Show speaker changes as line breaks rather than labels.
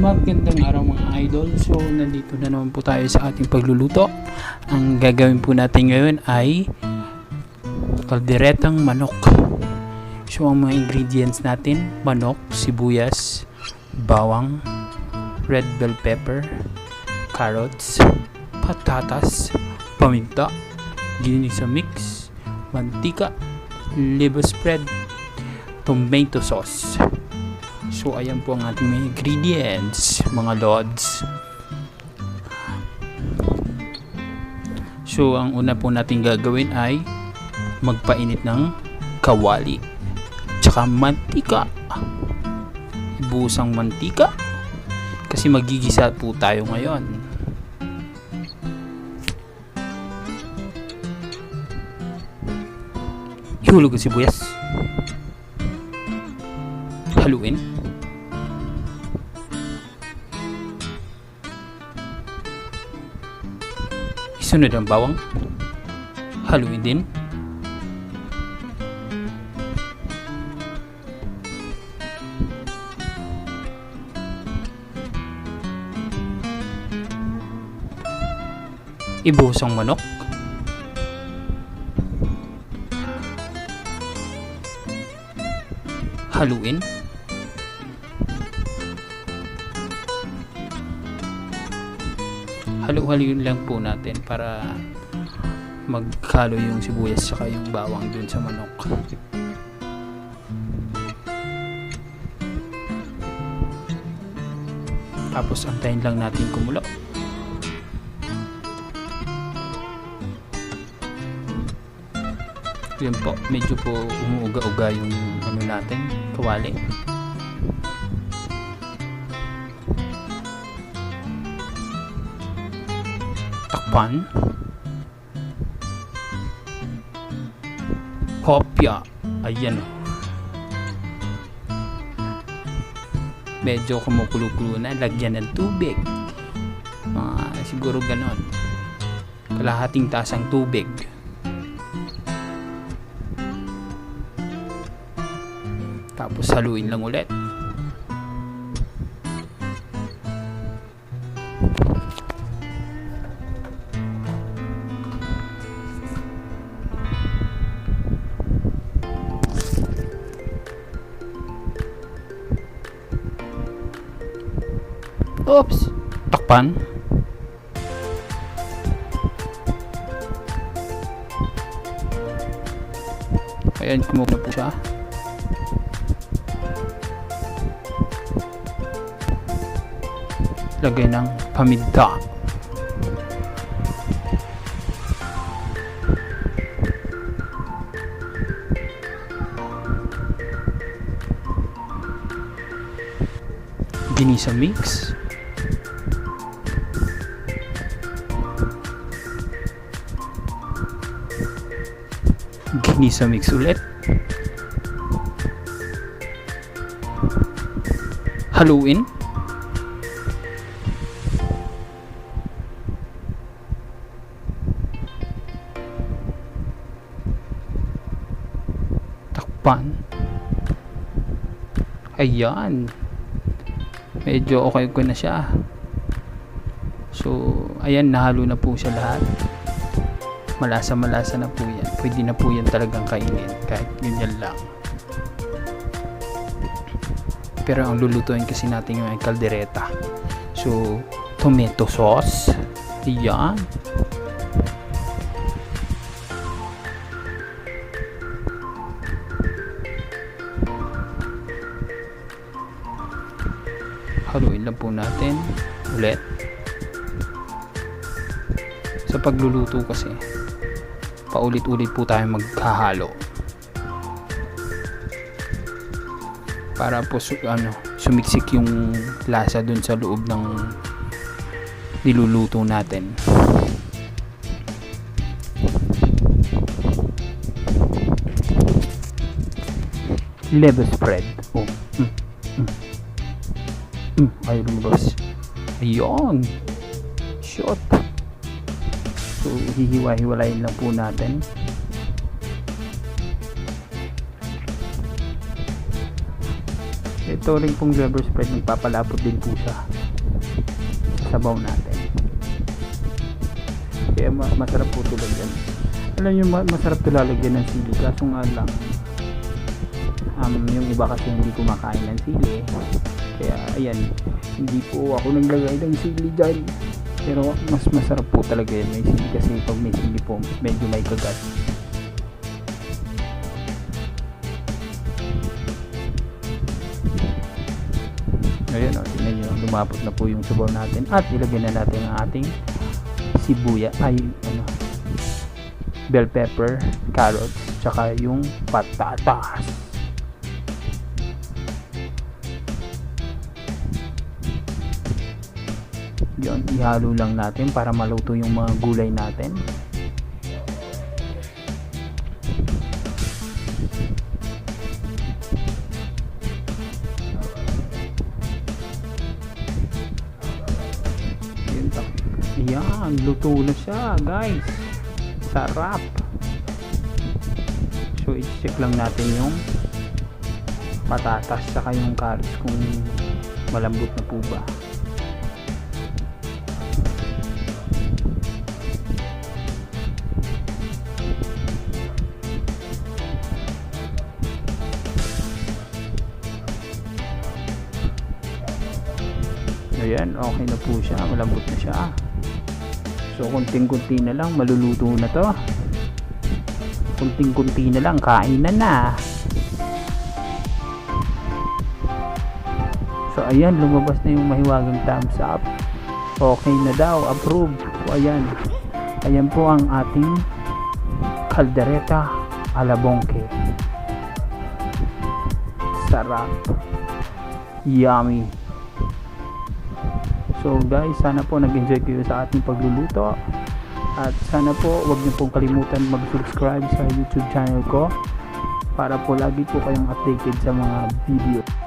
Magandang araw mga idol. So nandito na naman po tayo sa ating pagluluto. Ang gagawin po natin ngayon ay kalderetang manok. So ang mga ingredients natin: manok, sibuyas, bawang, red bell pepper, carrots, patatas, paminta, ginisa mix, mantika, liver spread, tomato sauce. So ayan po ang ating mga ingredients, mga lods. So ang una po natin gagawin ay magpainit ng kawali tsaka mantika. Ibuhos ang mantika kasi magigisa po tayo ngayon. Ihulog ang sibuyas, haluin, isunod ang bawang, haluin din, ibuhos ang manok, haluin, halo-haloin lang po natin para magkalo yung sibuyas saka yung bawang dun sa manok. Tapos antayin lang natin kumulo. Yun po, medyo po umuuga-uga yung ano natin, kawali. Takpan. Hopya. Ayan. Medyo kumukulo-kulo na, lagyan ng tubig. Siguro ganon. Kalahating tasang tubig. Tapos haluin lang ulit. Oops! Takpan. Ayan, kumukulo po siya. Lagay ng paminta, ginisa mix, ginisa mix ulit, haluin, pan. Ayan, medyo okay ko na siya. So ayan, nahalo na po siya lahat. Malasa na po yan. Pwede na po yan talagang kainin kahit ganyan lang. Pero ang lulutuin kasi natin yung kaldereta. So tomato sauce. Ayan, haluin lang po natin ulit. Sa pagluluto kasi paulit-ulit po tayo maghahalo para po sumiksik yung lasa dun sa loob ng niluluto natin. Liver spread. Ayaw lumabas. Ayun, shot. So hihiwa-hiwalayin lang po natin. Ito rin pong liver spread, nagpapalapot din po sa sabaw natin. Kaya masarap po ito lagyan. Alam nyo, masarap ito lalagyan ng sili, kaso nga lang yung iba kasi hindi kumakain ng sili, kaya ayan, hindi po ako naglagay ng sili dyan. Pero mas masarap po talaga yan may sili, kasi pag may sili po medyo may kagat. Ayan o, tingnan nyo, lumapot na po yung sabaw natin at ilagay na natin ang ating bell pepper, carrots, tsaka yung patatas. Yun, ihalo lang natin para maluto yung mga gulay natin. Ayan, luto na siya guys. Sarap. So i-check lang natin yung patatas saka yung carrots kung malambot na po ba. Ayan, okay na po siya, malambot na siya. So kunting-kunti na lang, maluluto na to. Kunting-kunti na lang, kainan na. So ayan, lumabas na yung mahiwagang thumbs up. Okay na daw, approve. So ayan, ayan po ang ating kaldereta ala Bongky. Sarap, yummy. So guys, sana po nag-enjoy kayo sa ating pagluluto, at sana po wag niyo pong kalimutan mag-subscribe sa YouTube channel ko para po lagi po kayong updated sa mga video.